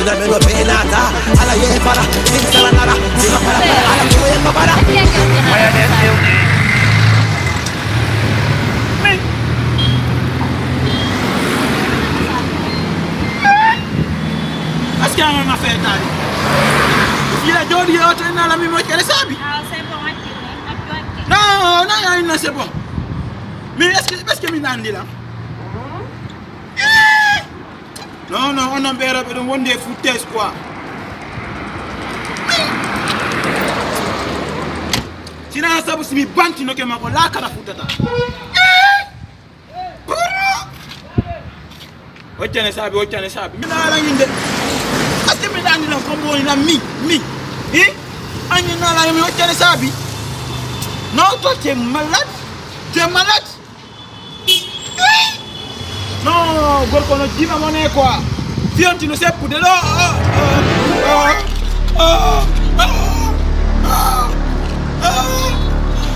Tuna meno penata, ala ye para, insala nara, sima para, ala ye para. Vaya de Est-ce qu'il y a un affaire tard? Il a dit autre dans la même que les sabi. Ah, c'est bon, non, non, non, c'est bon. Mais est-ce que m'en dit là? Non, non, on a besoin de one day footers quoi. Si na sabu si mi banti no ke ma ko la kana futata. Ochane sabi. Mi na la nginde. Asti mi dani la ko mo na mi. Ani na la mi ochane sabi. Non, toi tu es malade. Tu es malade. Non, gorkono dima monnaie quoi. Viens tu ne sais pour de l'eau.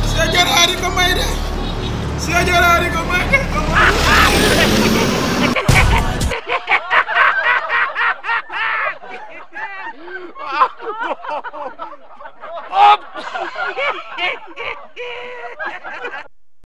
C'est Gerari comme il est. C'est Gerari comme il est.